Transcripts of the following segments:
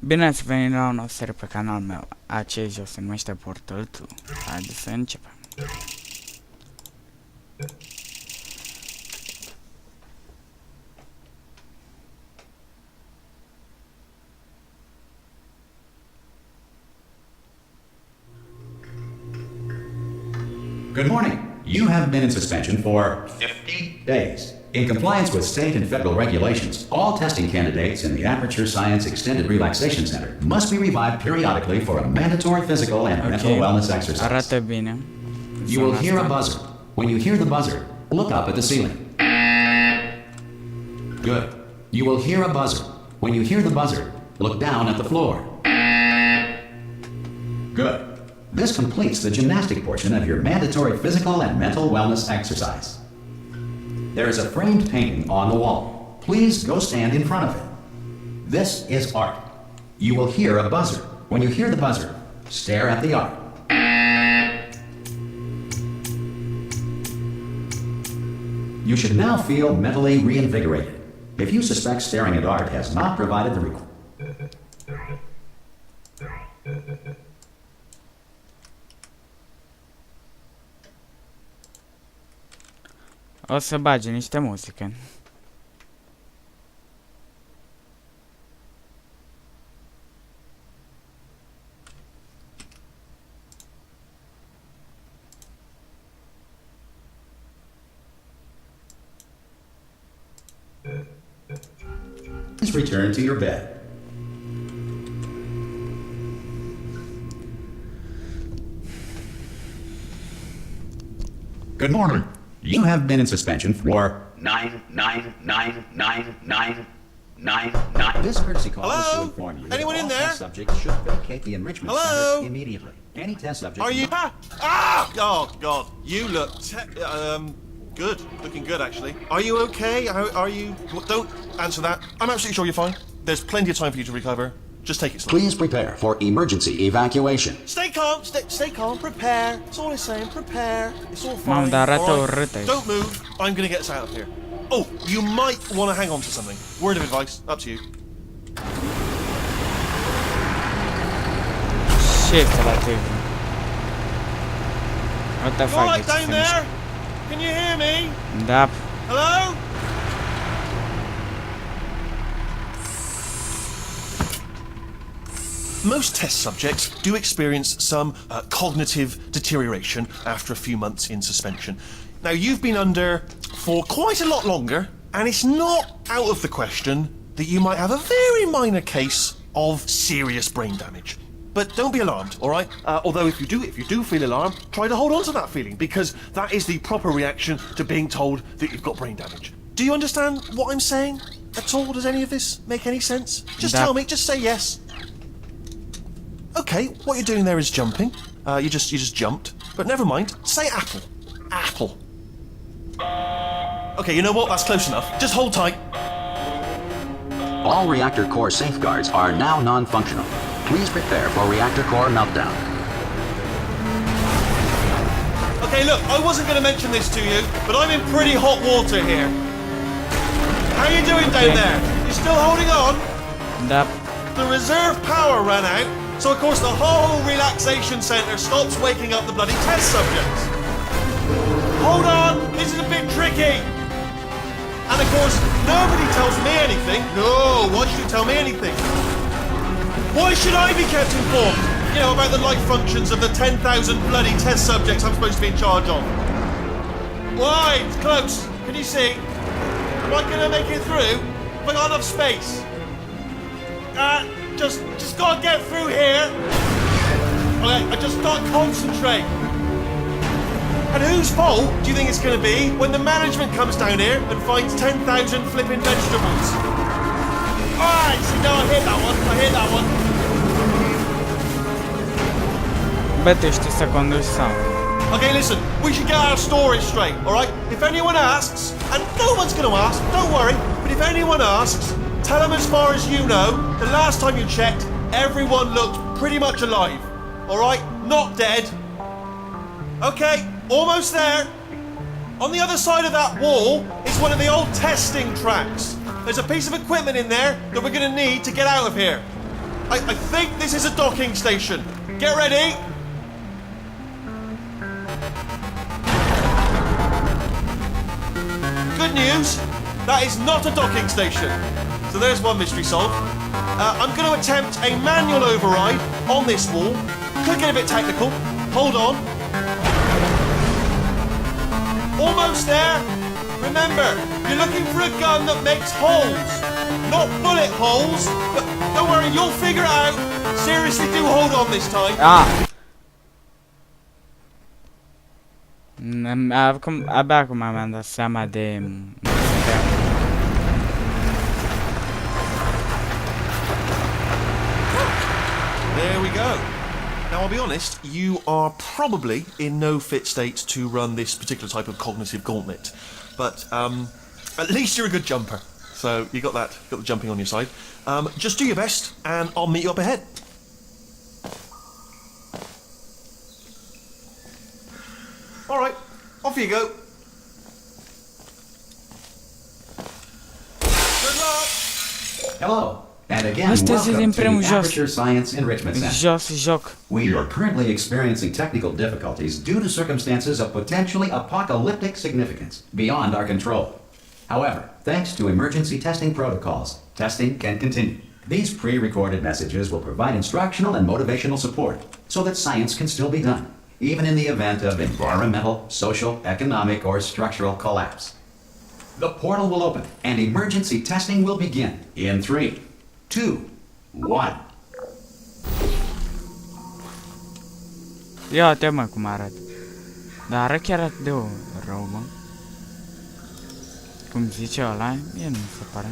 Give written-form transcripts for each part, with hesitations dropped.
Bine ați venit la un nou serie pe canalul meu. Acest joc se numește Episodul. Haideți să începem. Good morning. You have been in suspension for 50 days. In compliance with state and federal regulations, all testing candidates in the Aperture Science Extended Relaxation Center must be revived periodically for a mandatory physical and mental wellness exercise. Arată bine. You will hear a buzzer. When you hear the buzzer, look up at the ceiling. Good. You will hear a buzzer. When you hear the buzzer, look down at the floor. Good. This completes the gymnastic portion of your mandatory physical and mental wellness exercise. There is a framed painting on the wall. Please go stand in front of it. This is art. You will hear a buzzer. When you hear the buzzer, stare at the art. You should now feel mentally reinvigorated. If you suspect staring at art has not provided the required... O să bage niște muzică. Please return to your bed. Good morning. You have been in suspension for 9999999. This courtesy call is to inform you Anyone that in all there? test subjects should vacate the enrichment Hello? center immediately. Any test subject... Are you? Oh God, you look good. Looking good, actually. Are you okay? Are you? Don't answer that. I'm absolutely sure you're fine. There's plenty of time for you to recover. Just take it slow. Please prepare for emergency evacuation. Stay calm. Stay calm. Prepare. That's all I'm saying. Prepare. It's all fine. Mamă, dar arată all right? urât aici. Don't move. I'm gonna get us out of here. Oh, you might want to hang on to something. Word of advice. Up to you. Shit, la TV. What the You fuck? all right down there? Can you hear me? Da. Hello? Most test subjects do experience some cognitive deterioration after a few months in suspension. Now, you've been under for quite a lot longer, and it's not out of the question that you might have a very minor case of serious brain damage. But don't be alarmed, all right? Although if you do feel alarmed, try to hold on to that feeling, because that is the proper reaction to being told that you've got brain damage. Do you understand what I'm saying at all? Does any of this make any sense? Just tell me, just say yes. Okay, what you're doing there is jumping. You just jumped. But never mind. Say apple. Apple. Okay, you know what? That's close enough. Just hold tight. All reactor core safeguards are now non-functional. Please prepare for reactor core meltdown. Okay, look, I wasn't going to mention this to you, but I'm in pretty hot water here. How you doing down there? You still holding on? Da. The reserve power ran out, so of course the whole relaxation centre stops waking up the bloody test subjects. Hold on, this is a bit tricky. And of course, nobody tells me anything. No, why should you tell me anything? Why should I be kept informed? You know, about the life functions of the 10,000 bloody test subjects I'm supposed to be in charge of. Why? It's close. Can you see? Am I gonna make it through? Have I got enough space? Just gotta get through here. Okay, I just gotta concentrate. And whose fault do you think it's gonna be when the management comes down here and finds 10,000 flipping vegetables? Alright, see, no, I hear that one. Bă, tu știi să conduci sau? Okay, listen, we should get our story straight, alright? If anyone asks, and no one's gonna ask, don't worry, but if anyone asks, tell them as far as you know, the last time you checked, everyone looked pretty much alive. Alright? Not dead. Okay, almost there. On the other side of that wall is one of the old testing tracks. There's a piece of equipment in there that we're gonna need to get out of here. I think this is a docking station. Get ready. Good news, that is not a docking station. So there's one mystery solved. I'm going to attempt a manual override on this wall. Could get a bit technical. Hold on. Almost there. Remember, you're looking for a gun that makes holes. Not bullet holes, but don't worry, you'll figure it out. Seriously, do hold on this time. Abia acum mi-am dat seama de... There we go. Now, I'll be honest, you are probably in no fit state to run this particular type of cognitive gauntlet. But at least you're a good jumper. So you got that, got the jumping on your side. Just do your best, and I'll meet you up ahead. All right, off you go. Good luck. Hello, and again, Astăzi welcome din to primul the jos. Aperture Science Enrichment Center. Jos joc. We are currently experiencing technical difficulties due to circumstances of potentially apocalyptic significance beyond our control. However, thanks to emergency testing protocols, testing can continue. These pre-recorded messages will provide instructional and motivational support so that science can still be done, even in the event of environmental, social, economic, or structural collapse. The portal will open and emergency testing will begin in 3, 2, 1. Ia uite mă cum arată. Dar arată chiar atât de rău, mă. Cum zice ăla, mie nu mi se pare.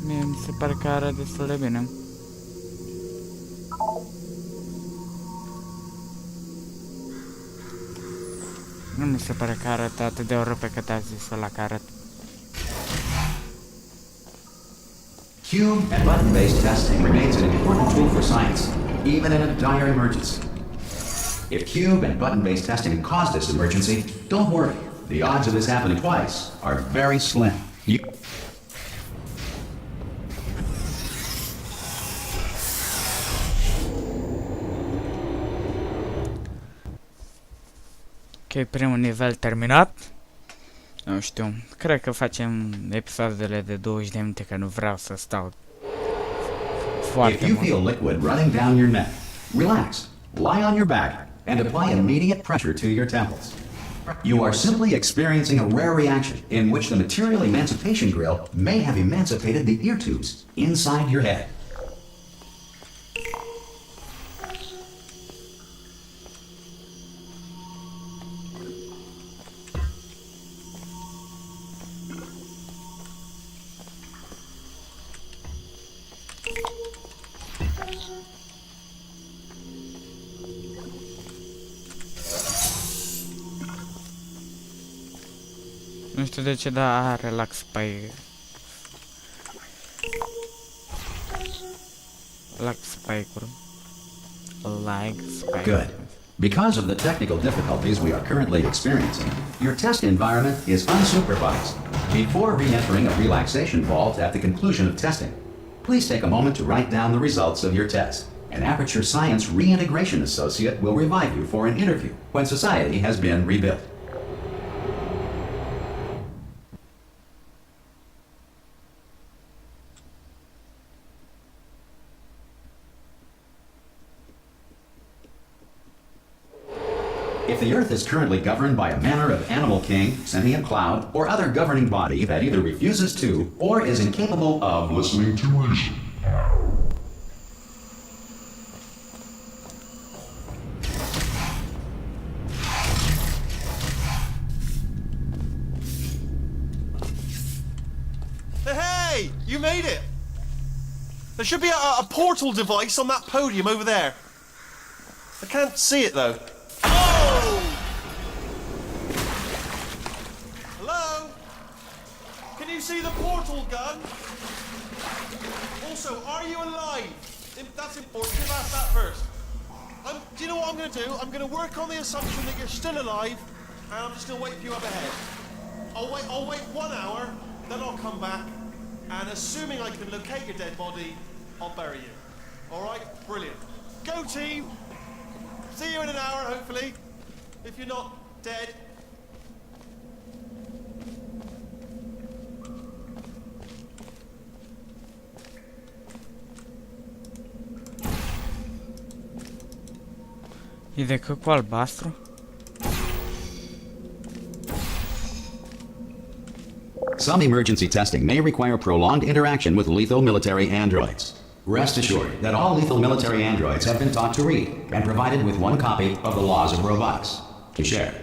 Mie mi se pare că arată destul de bine. Nu mi se pare că arată atât de rău pe cât a zis ăla că arată. Cube and button-based testing remains an important tool for science, even in a dire emergency. If cube and button-based testing caused this emergency, don't worry. The odds of this happening twice are very slim. Ok, primul nivel terminat. Nu știu, cred că facem episoadele de 20 de minute, că nu vreau să stau foarte If you mult. feel liquid running down your neck, relax, lie on your back, and apply immediate pressure to your temples. You are simply experiencing a rare reaction in which the material emancipation grill may have emancipated the ear tubes inside your head. Nu știu de ce, dar relax spike. Like spike-uri. Like spike. Good. Because of the technical difficulties we are currently experiencing, your test environment is unsupervised. Before re-entering a relaxation vault at the conclusion of testing, please take a moment to write down the results of your test. An Aperture Science Reintegration Associate will revive you for an interview when society has been rebuilt. If the Earth is currently governed by a manner of animal king, sentient cloud, or other governing body that either refuses to or is incapable of listening to reason. Hey, you made it! There should be a portal device on that podium over there. I can't see it though. Oh! Hello? Can you see the portal gun? Also, are you alive? That's important. You've asked that first. Do you know what I'm going to do? I'm going to work on the assumption that you're still alive, and I'm just going to wait for you up ahead. I'll wait 1 hour, then I'll come back, and assuming I can locate your dead body, I'll bury you. All right? Brilliant. Go team! See you in an hour, hopefully. If you're not dead. E de că cu albastru? Some emergency testing may require prolonged interaction with lethal military androids. Rest assured that all lethal military androids have been taught to read and provided with 1 copy of the laws of robotics to share.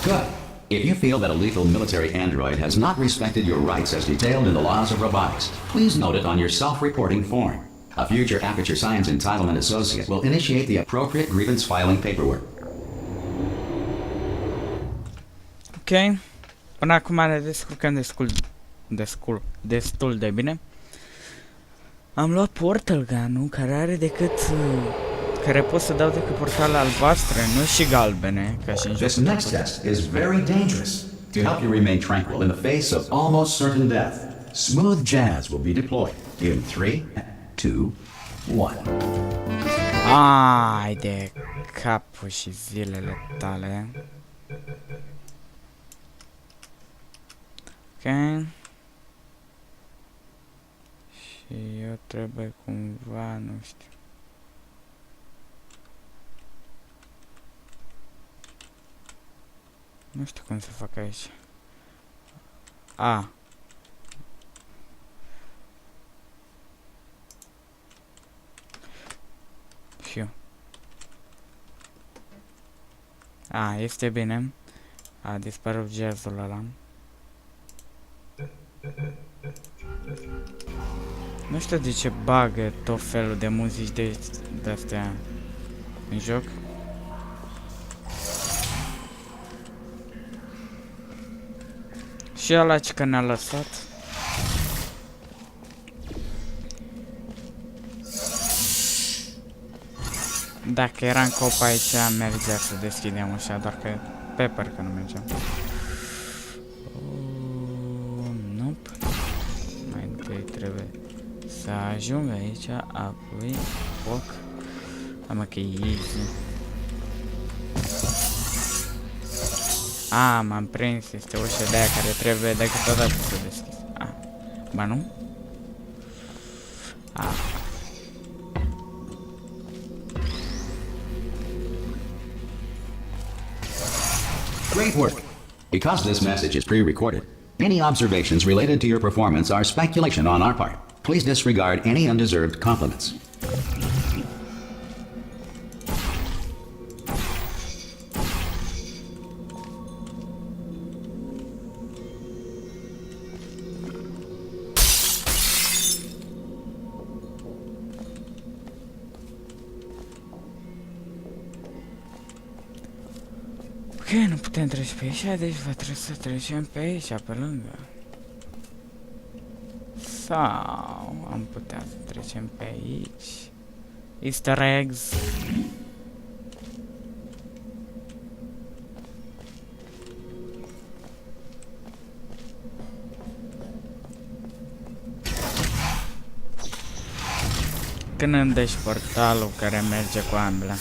Good. If you feel that a lethal military android has not respected your rights as detailed in the laws of robotics, please note it on your self-reporting form. A future Aperture Science Entitlement Associate will initiate the appropriate grievance filing paperwork. Ok. Până acum ne descurcăm destul de bine. Am luat portal gun-ul care are decât... care pot să dau decât portale albastre, nu și galbene, ca și în This jocul next test is very dangerous. To help you remain tranquil in the face of almost certain death, smooth jazz will be deployed in 3, 2, 1. Ai de capul și zilele tale. Ok. Și eu trebuie cumva, nu știu. Nu știu cum să fac aici. A. Știu. A, este bine. A dispărut jazzul ăla. Nu știu de ce bagă tot felul de muzici de-astea în joc. Și ăla ce că ne-a lăsat. Dacă era în cop aici, mergea să deschidem ușa, doar că Pepper că nu mergea. Nope. Mai întâi trebuie să ajung aici, apoi foc. Am că e easy. A, m-am prins, este ușa de aia care trebuie de câteodată să deschis. A, ba nu? A. Great work. Because this message is pre-recorded, any observations related to your performance are speculation on our part. Please disregard any undeserved compliments. Ok, nu putem trece pe aici, deci va trebui să trecem pe aici, pe lângă. Sau am putea să trecem pe aici. Easter eggs. Când îmi deci portalul care merge cu ambele.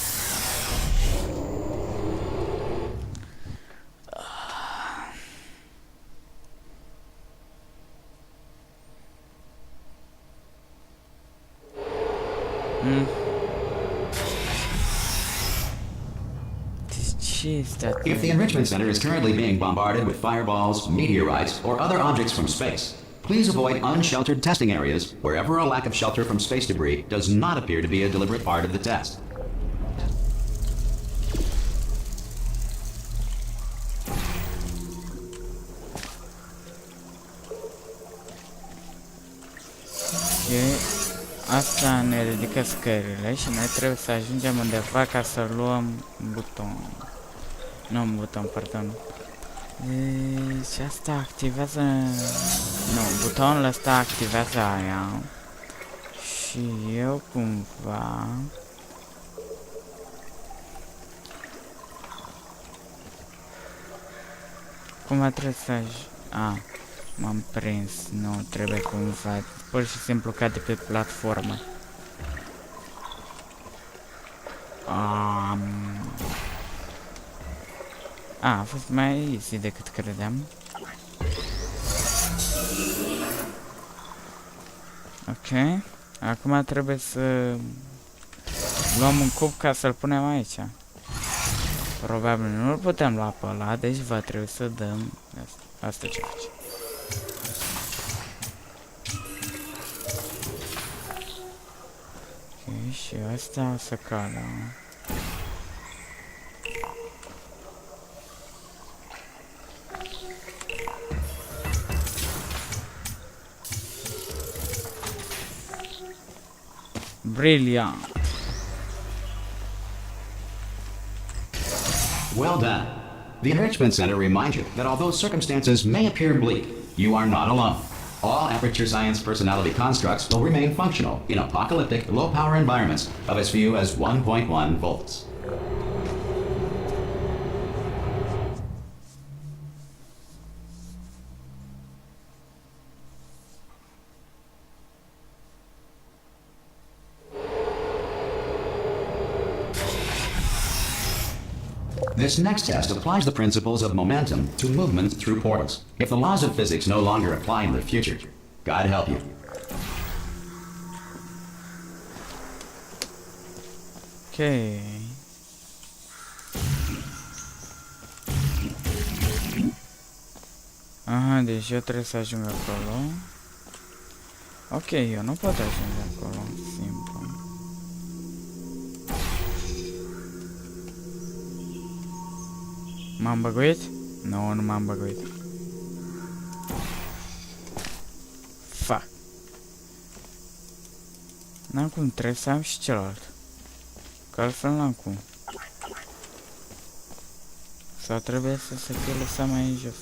If the enrichment center is currently being bombarded with fireballs, meteorites, or other objects from space, please avoid unsheltered testing areas wherever a lack of shelter from space debris does not appear to be a deliberate part of the test. Asta ne ridică scările și noi trebuie să ajungem undeva ca să luăm buton. Nu un buton, pardon. Deci asta activează... Nu, butonul ăsta activează aia. Și eu cumva... Cumva trebuie să m-am prins, nu trebuie cumva, pur și simplu ca de pe platformă. A fost mai easy decât credeam. Ok, acum trebuie să luăm un cub ca să-l punem aici. Probabil nu-l putem lua pe ăla, deci va trebui să dăm asta ce face. Ok, și asta o să cadă. Brilliant! Well done. The Enrichment Center reminds you that although circumstances may appear bleak, you are not alone. All Aperture Science personality constructs will remain functional in apocalyptic, low-power environments of as few as 1.1 volts. This next test applies the principles of momentum to movement through portals. If the laws of physics no longer apply in the future, God help you. Ok. Aha, deci eu trebuie să ajung acolo. Ok, eu nu pot ajunge acolo, simplu. M-am băguit? Nu, nu m-am băguit. Fuck. N-am cum, trebuie să am și celălalt. Că altfel n-am cum. Sau trebuie să se fie lăsat mai în jos.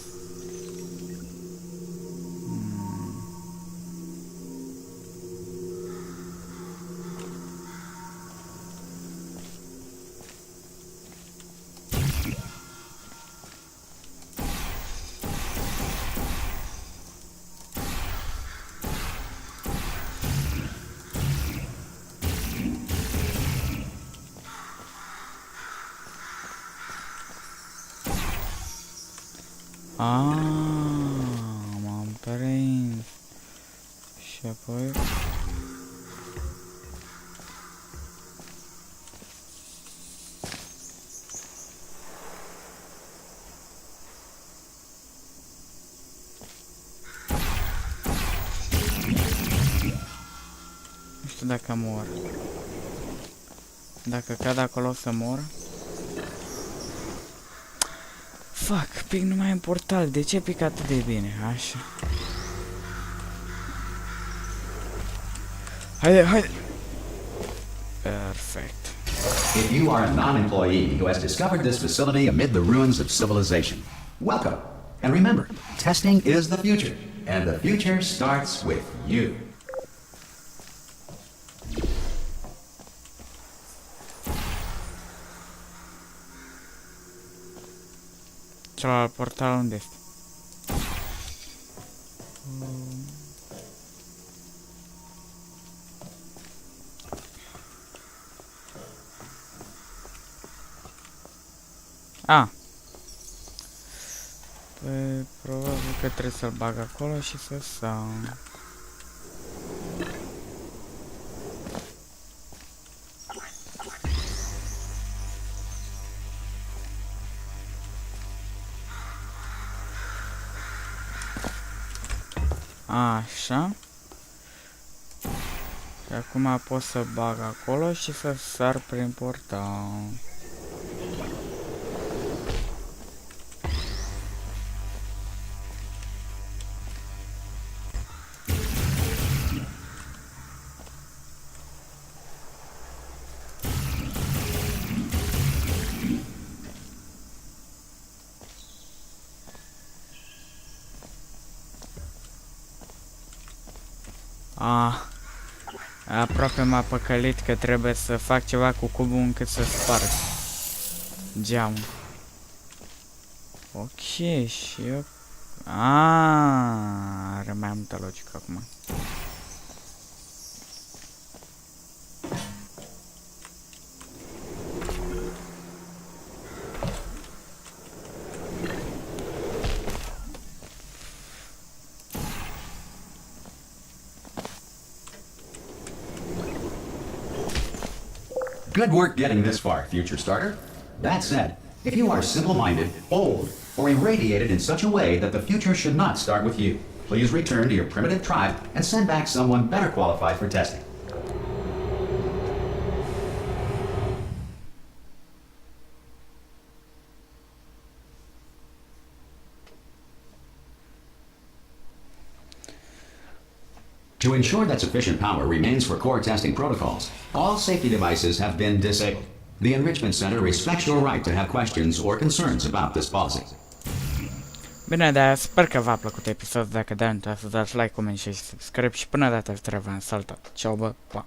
M-am prins. Și apoi... Nu știu dacă mor. Dacă cad acolo o să mor. Fuck, pic numai în portal, de ce pic atât de bine? Așa. Haide, haide! Perfect. If you are a non-employee who has discovered this facility amid the ruins of civilization, welcome. And remember, testing is the future, and the future starts with you. Celălalt portal unde este? Păi, probabil că trebuie să-l bag acolo și să stau. Așa. Și acum pot să bag acolo și să sar prin portal. Aproape m-a păcălit că trebuie să fac ceva cu cubul încât să sparg geamul. Ok, și eu... Are mai multă logică acum. Good work getting this far, future starter. That said, if you are simple-minded, old, or irradiated in such a way that the future should not start with you, please return to your primitive tribe and send back someone better qualified for testing. To ensure that sufficient power remains for core testing protocols, all safety devices have been disabled. The Enrichment Center respects your right to have questions or concerns about this policy. Bine, dar sper că v-a plăcut episodul. Dacă da, nu uitați să dați like, coment și subscribe și până data viitoare v-am salutat. Ciao, bă, pa!